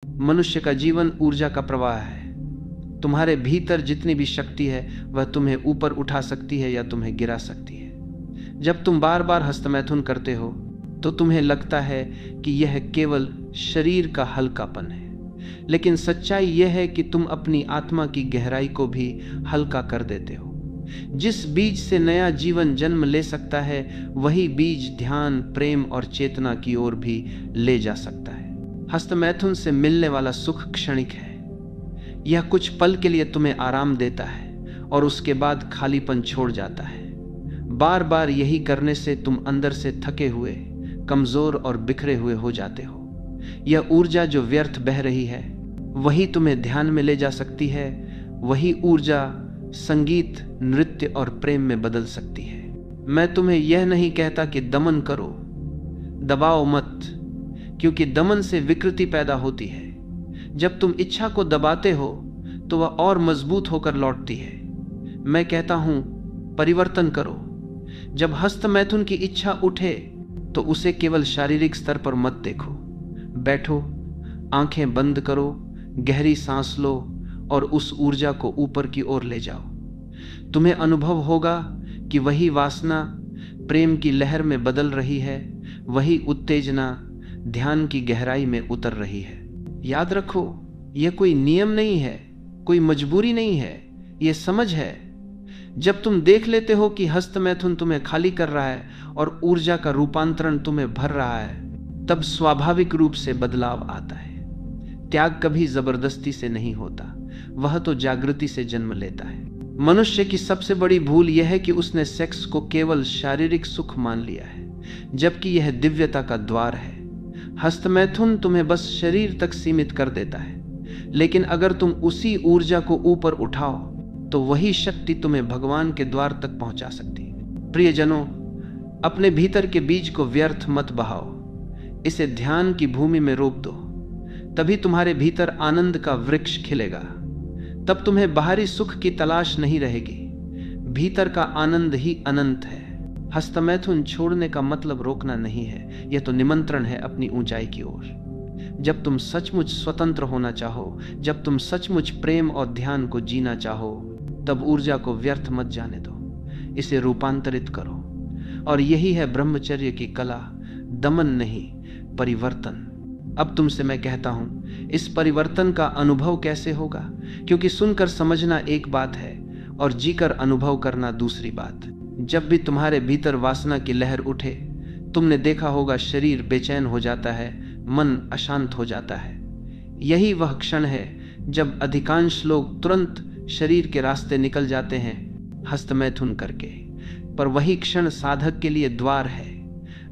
मनुष्य का जीवन ऊर्जा का प्रवाह है। तुम्हारे भीतर जितनी भी शक्ति है वह तुम्हें ऊपर उठा सकती है या तुम्हें गिरा सकती है। जब तुम बार बार हस्तमैथुन करते हो तो तुम्हें लगता है कि यह केवल शरीर का हल्कापन है, लेकिन सच्चाई यह है कि तुम अपनी आत्मा की गहराई को भी हल्का कर देते हो। जिस बीज से नया जीवन जन्म ले सकता है वही बीज ध्यान, प्रेम और चेतना की ओर भी ले जा सकता है। हस्तमैथुन से मिलने वाला सुख क्षणिक है। यह कुछ पल के लिए तुम्हें आराम देता है और उसके बाद खालीपन छोड़ जाता है। बार बार यही करने से तुम अंदर से थके हुए, कमजोर और बिखरे हुए हो जाते हो। यह ऊर्जा जो व्यर्थ बह रही है वही तुम्हें ध्यान में ले जा सकती है। वही ऊर्जा संगीत, नृत्य और प्रेम में बदल सकती है। मैं तुम्हें यह नहीं कहता कि दमन करो, दबाओ मत, क्योंकि दमन से विकृति पैदा होती है। जब तुम इच्छा को दबाते हो तो वह और मजबूत होकर लौटती है। मैं कहता हूं परिवर्तन करो। जब हस्तमैथुन की इच्छा उठे तो उसे केवल शारीरिक स्तर पर मत देखो। बैठो, आंखें बंद करो, गहरी सांस लो और उस ऊर्जा को ऊपर की ओर ले जाओ। तुम्हें अनुभव होगा कि वही वासना प्रेम की लहर में बदल रही है, वही उत्तेजना ध्यान की गहराई में उतर रही है। याद रखो, यह कोई नियम नहीं है, कोई मजबूरी नहीं है, यह समझ है। जब तुम देख लेते हो कि हस्तमैथुन तुम्हें खाली कर रहा है और ऊर्जा का रूपांतरण तुम्हें भर रहा है, तब स्वाभाविक रूप से बदलाव आता है। त्याग कभी जबरदस्ती से नहीं होता, वह तो जागृति से जन्म लेता है। मनुष्य की सबसे बड़ी भूल यह है कि उसने सेक्स को केवल शारीरिक सुख मान लिया है, जबकि यह दिव्यता का द्वार है। हस्तमैथुन तुम्हें बस शरीर तक सीमित कर देता है, लेकिन अगर तुम उसी ऊर्जा को ऊपर उठाओ तो वही शक्ति तुम्हें भगवान के द्वार तक पहुंचा सकती है। प्रियजनों, अपने भीतर के बीज को व्यर्थ मत बहाओ, इसे ध्यान की भूमि में रोप दो। तभी तुम्हारे भीतर आनंद का वृक्ष खिलेगा। तब तुम्हें बाहरी सुख की तलाश नहीं रहेगी, भीतर का आनंद ही अनंत है। हस्तमैथुन छोड़ने का मतलब रोकना नहीं है, यह तो निमंत्रण है अपनी ऊंचाई की ओर। जब तुम सचमुच स्वतंत्र होना चाहो, जब तुम सचमुच प्रेम और ध्यान को जीना चाहो, तब ऊर्जा को व्यर्थ मत जाने दो, इसे रूपांतरित करो। और यही है ब्रह्मचर्य की कला, दमन नहीं, परिवर्तन। अब तुमसे मैं कहता हूं, इस परिवर्तन का अनुभव कैसे होगा? क्योंकि सुनकर समझना एक बात है और जीकर अनुभव करना दूसरी बात। जब भी तुम्हारे भीतर वासना की लहर उठे, तुमने देखा होगा शरीर बेचैन हो जाता है, मन अशांत हो जाता है। यही वह क्षण है जब अधिकांश लोग तुरंत शरीर के रास्ते निकल जाते हैं हस्तमैथुन करके, पर वही क्षण साधक के लिए द्वार है।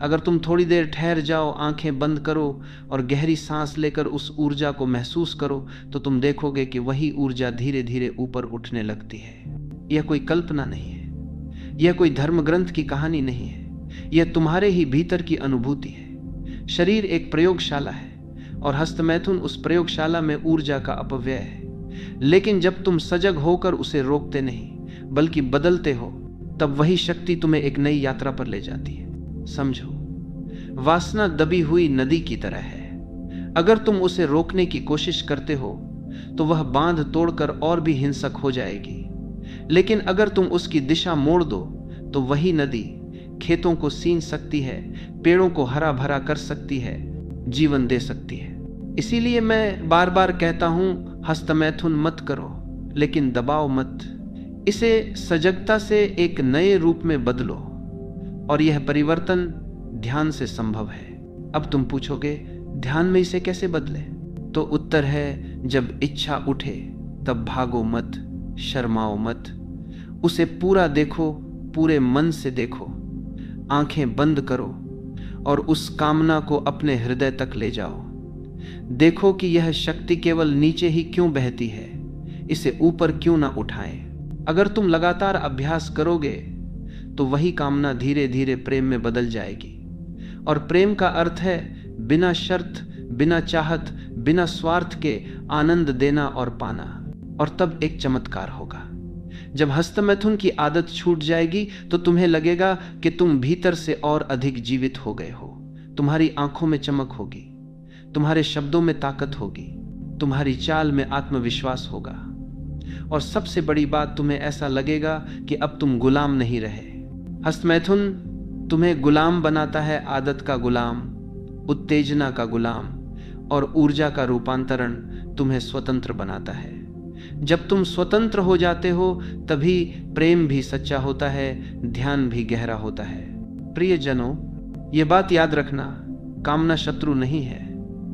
अगर तुम थोड़ी देर ठहर जाओ, आंखें बंद करो और गहरी सांस लेकर उस ऊर्जा को महसूस करो, तो तुम देखोगे कि वही ऊर्जा धीरे धीरे ऊपर उठने लगती है। यह कोई कल्पना नहीं है, यह कोई धर्म ग्रंथ की कहानी नहीं है, यह तुम्हारे ही भीतर की अनुभूति है। शरीर एक प्रयोगशाला है और हस्तमैथुन उस प्रयोगशाला में ऊर्जा का अपव्यय है। लेकिन जब तुम सजग होकर उसे रोकते नहीं बल्कि बदलते हो, तब वही शक्ति तुम्हें एक नई यात्रा पर ले जाती है। समझो, वासना दबी हुई नदी की तरह है। अगर तुम उसे रोकने की कोशिश करते हो तो वह बांध तोड़कर और भी हिंसक हो जाएगी, लेकिन अगर तुम उसकी दिशा मोड़ दो तो वही नदी खेतों को सींच सकती है, पेड़ों को हरा भरा कर सकती है, जीवन दे सकती है। इसीलिए मैं बार बार कहता हूं, हस्तमैथुन मत करो, लेकिन दबाओ मत। इसे सजगता से एक नए रूप में बदलो, और यह परिवर्तन ध्यान से संभव है। अब तुम पूछोगे, ध्यान में इसे कैसे बदले? तो उत्तर है, जब इच्छा उठे तब भागो मत, शर्माओ मत, उसे पूरा देखो, पूरे मन से देखो, आंखें बंद करो और उस कामना को अपने हृदय तक ले जाओ। देखो कि यह शक्ति केवल नीचे ही क्यों बहती है, इसे ऊपर क्यों ना उठाएं। अगर तुम लगातार अभ्यास करोगे तो वही कामना धीरे धीरे प्रेम में बदल जाएगी। और प्रेम का अर्थ है बिना शर्त, बिना चाहत, बिना स्वार्थ के आनंद देना और पाना। और तब एक चमत्कार होगा। जब हस्तमैथुन की आदत छूट जाएगी तो तुम्हें लगेगा कि तुम भीतर से और अधिक जीवित हो गए हो। तुम्हारी आंखों में चमक होगी, तुम्हारे शब्दों में ताकत होगी, तुम्हारी चाल में आत्मविश्वास होगा, और सबसे बड़ी बात, तुम्हें ऐसा लगेगा कि अब तुम गुलाम नहीं रहे। हस्तमैथुन तुम्हें गुलाम बनाता है, आदत का गुलाम, उत्तेजना का गुलाम, और ऊर्जा का रूपांतरण तुम्हें स्वतंत्र बनाता है। जब तुम स्वतंत्र हो जाते हो तभी प्रेम भी सच्चा होता है, ध्यान भी गहरा होता है। प्रियजनों, ये बात याद रखना, कामना शत्रु नहीं है।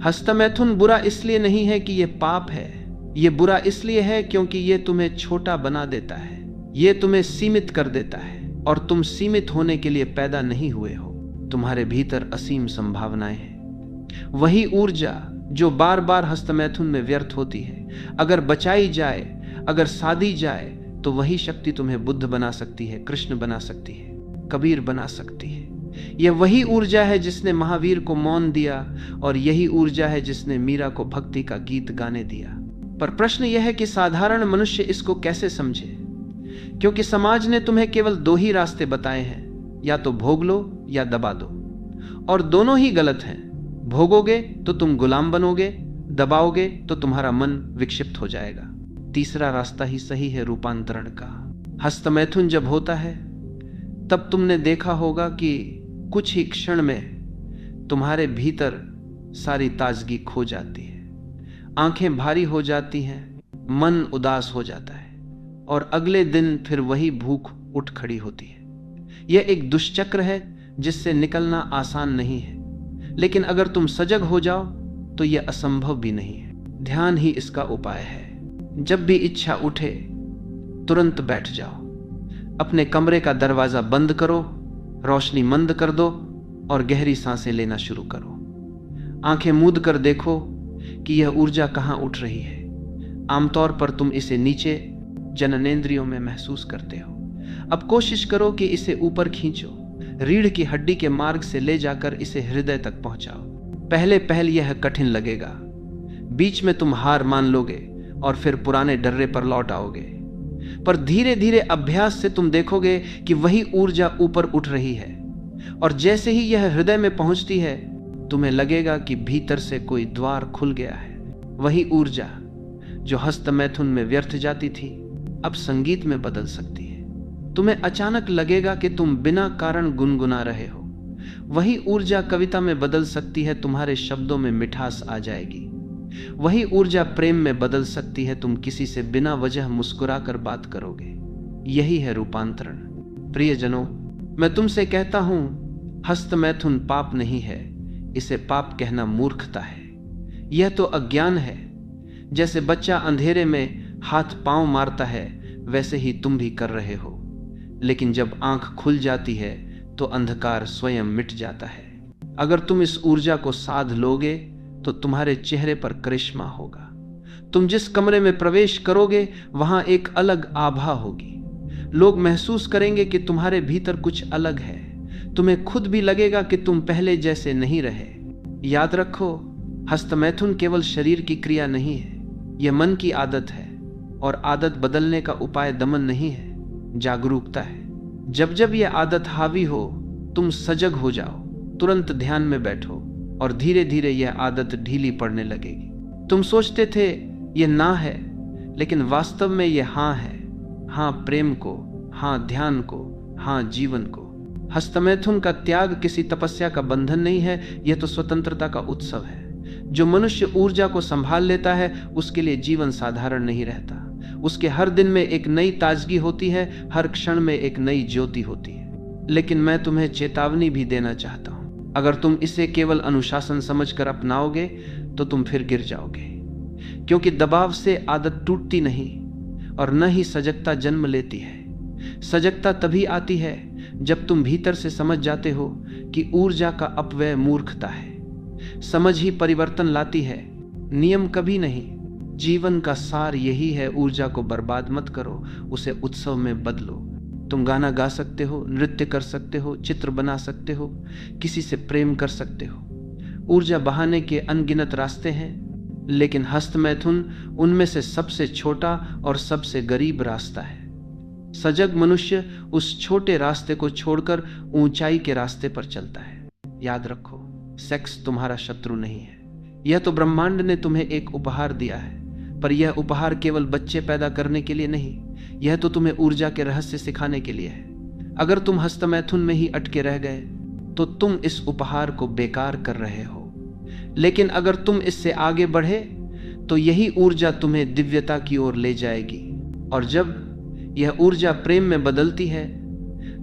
हस्तमैथुन बुरा इसलिए नहीं है कि ये पाप है, ये बुरा इसलिए है क्योंकि ये तुम्हें छोटा बना देता है, ये तुम्हें सीमित कर देता है, और तुम सीमित होने के लिए पैदा नहीं हुए हो। तुम्हारे भीतर असीम संभावनाएं हैं। वही ऊर्जा जो बार बार हस्तमैथुन में व्यर्थ होती है, अगर बचाई जाए, अगर साधी जाए, तो वही शक्ति तुम्हें बुद्ध बना सकती है, कृष्ण बना सकती है, कबीर बना सकती है। यह वही ऊर्जा है जिसने महावीर को मौन दिया, और यही ऊर्जा है जिसने मीरा को भक्ति का गीत गाने दिया। पर प्रश्न यह है कि साधारण मनुष्य इसको कैसे समझे, क्योंकि समाज ने तुम्हें केवल दो ही रास्ते बताए हैं, या तो भोग लो या दबा दो, और दोनों ही गलत हैं। भोगोगे तो तुम गुलाम बनोगे, दबाओगे तो तुम्हारा मन विक्षिप्त हो जाएगा। तीसरा रास्ता ही सही है, रूपांतरण का। हस्तमैथुन जब होता है तब तुमने देखा होगा कि कुछ ही क्षण में तुम्हारे भीतर सारी ताजगी खो जाती है, आंखें भारी हो जाती हैं, मन उदास हो जाता है, और अगले दिन फिर वही भूख उठ खड़ी होती है। यह एक दुष्चक्र है जिससे निकलना आसान नहीं है, लेकिन अगर तुम सजग हो जाओ तो यह असंभव भी नहीं है। ध्यान ही इसका उपाय है। जब भी इच्छा उठे तुरंत बैठ जाओ, अपने कमरे का दरवाजा बंद करो, रोशनी मंद कर दो, और गहरी सांसें लेना शुरू करो। आंखें मूंद कर देखो कि यह ऊर्जा कहां उठ रही है। आमतौर पर तुम इसे नीचे जननेंद्रियों में महसूस करते हो। अब कोशिश करो कि इसे ऊपर खींचो, रीढ़ की हड्डी के मार्ग से ले जाकर इसे हृदय तक पहुंचाओ। पहले पहल यह कठिन लगेगा, बीच में तुम हार मान लोगे और फिर पुराने डर्रे पर लौट आओगे, पर धीरे धीरे अभ्यास से तुम देखोगे कि वही ऊर्जा ऊपर उठ रही है, और जैसे ही यह हृदय में पहुंचती है तुम्हें लगेगा कि भीतर से कोई द्वार खुल गया है। वही ऊर्जा जो हस्तमैथुन में व्यर्थ जाती थी अब संगीत में बदल सकती है। तुम्हें अचानक लगेगा कि तुम बिना कारण गुनगुना रहे हो। वही ऊर्जा कविता में बदल सकती है, तुम्हारे शब्दों में मिठास आ जाएगी। वही ऊर्जा प्रेम में बदल सकती है, तुम किसी से बिना वजह मुस्कुराकर बात करोगे। यही है रूपांतरण। प्रियजनों, मैं तुमसे कहता हूं, हस्तमैथुन पाप नहीं है, इसे पाप कहना मूर्खता है। यह तो अज्ञान है। जैसे बच्चा अंधेरे में हाथ पांव मारता है, वैसे ही तुम भी कर रहे हो, लेकिन जब आंख खुल जाती है तो अंधकार स्वयं मिट जाता है। अगर तुम इस ऊर्जा को साध लोगे तो तुम्हारे चेहरे पर करिश्मा होगा। तुम जिस कमरे में प्रवेश करोगे वहां एक अलग आभा होगी। लोग महसूस करेंगे कि तुम्हारे भीतर कुछ अलग है। तुम्हें खुद भी लगेगा कि तुम पहले जैसे नहीं रहे। याद रखो, हस्तमैथुन केवल शरीर की क्रिया नहीं है, यह मन की आदत है, और आदत बदलने का उपाय दमन नहीं है, जागरूकता है। जब जब यह आदत हावी हो तुम सजग हो जाओ, तुरंत ध्यान में बैठो, और धीरे धीरे यह आदत ढीली पड़ने लगेगी। तुम सोचते थे यह ना है, लेकिन वास्तव में यह हाँ है। हाँ प्रेम को, हाँ ध्यान को, हाँ जीवन को। हस्तमैथुन का त्याग किसी तपस्या का बंधन नहीं है, यह तो स्वतंत्रता का उत्सव है। जो मनुष्य ऊर्जा को संभाल लेता है उसके लिए जीवन साधारण नहीं रहता। उसके हर दिन में एक नई ताजगी होती है, हर क्षण में एक नई ज्योति होती है। लेकिन मैं तुम्हें चेतावनी भी देना चाहता हूं, अगर तुम इसे केवल अनुशासन समझकर अपनाओगे तो तुम फिर गिर जाओगे, क्योंकि दबाव से आदत टूटती नहीं और न ही सजगता जन्म लेती है। सजगता तभी आती है जब तुम भीतर से समझ जाते हो कि ऊर्जा का अपव्यय मूर्खता है। समझ ही परिवर्तन लाती है, नियम कभी नहीं। जीवन का सार यही है, ऊर्जा को बर्बाद मत करो, उसे उत्सव में बदलो। तुम गाना गा सकते हो, नृत्य कर सकते हो, चित्र बना सकते हो, किसी से प्रेम कर सकते हो। ऊर्जा बहाने के अनगिनत रास्ते हैं, लेकिन हस्तमैथुन उनमें से सबसे छोटा और सबसे गरीब रास्ता है। सजग मनुष्य उस छोटे रास्ते को छोड़कर ऊंचाई के रास्ते पर चलता है। याद रखो, सेक्स तुम्हारा शत्रु नहीं है, यह तो ब्रह्मांड ने तुम्हें एक उपहार दिया है, पर यह उपहार केवल बच्चे पैदा करने के लिए नहीं, यह तो तुम्हें ऊर्जा के रहस्य सिखाने के लिए है। अगर तुम हस्तमैथुन में ही अटके रह गए तो तुम इस उपहार को बेकार कर रहे हो, लेकिन अगर तुम इससे आगे बढ़े तो यही ऊर्जा तुम्हें दिव्यता की ओर ले जाएगी। और जब यह ऊर्जा प्रेम में बदलती है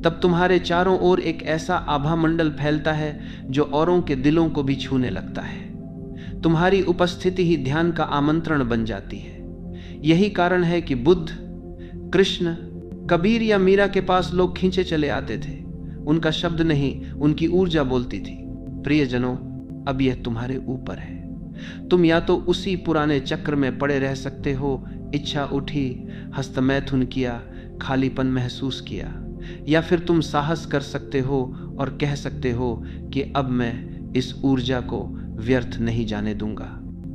तब तुम्हारे चारों ओर एक ऐसा आभा मंडल फैलता है जो औरों के दिलों को भी छूने लगता है। तुम्हारी उपस्थिति ही ध्यान का आमंत्रण बन जाती है। यही कारण है कि बुद्ध, कृष्ण, कबीर या मीरा के पास लोग खींचे चले आते थे। उनका शब्द नहीं, उनकी ऊर्जा बोलती थी। प्रियजनों, अब यह तुम्हारे ऊपर है। तुम या तो उसी पुराने चक्र में पड़े रह सकते हो, इच्छा उठी, हस्तमैथुन किया, खालीपन महसूस किया, या फिर तुम साहस कर सकते हो और कह सकते हो कि अब मैं इस ऊर्जा को व्यर्थ नहीं जाने दूंगा।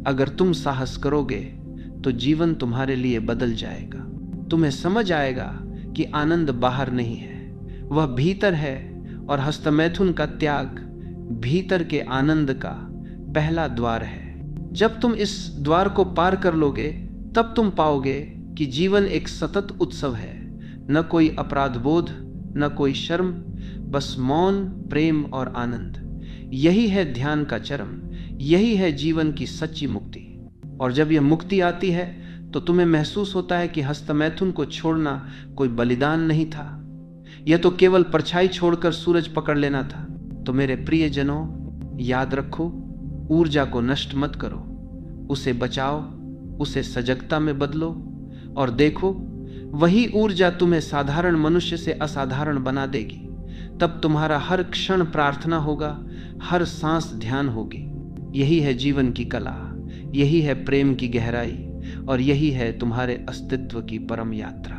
अगर तुम साहस करोगे तो जीवन तुम्हारे लिए बदल जाएगा। तुम्हें समझ आएगा कि आनंद बाहर नहीं है, वह भीतर है, और हस्तमैथुन का त्याग भीतर के आनंद का पहला द्वार है। जब तुम इस द्वार को पार कर लोगे तब तुम पाओगे कि जीवन एक सतत उत्सव है। न कोई अपराध बोध, न कोई शर्म, बस मौन, प्रेम और आनंद। यही है ध्यान का चरम, यही है जीवन की सच्ची मुक्ति। और जब यह मुक्ति आती है तो तुम्हें महसूस होता है कि हस्तमैथुन को छोड़ना कोई बलिदान नहीं था, यह तो केवल परछाई छोड़कर सूरज पकड़ लेना था। तो मेरे प्रियजनों, याद रखो, ऊर्जा को नष्ट मत करो, उसे बचाओ, उसे सजगता में बदलो, और देखो वही ऊर्जा तुम्हें साधारण मनुष्य से असाधारण बना देगी। तब तुम्हारा हर क्षण प्रार्थना होगा, हर सांस ध्यान होगी। यही है जीवन की कला, यही है प्रेम की गहराई, और यही है तुम्हारे अस्तित्व की परम यात्रा।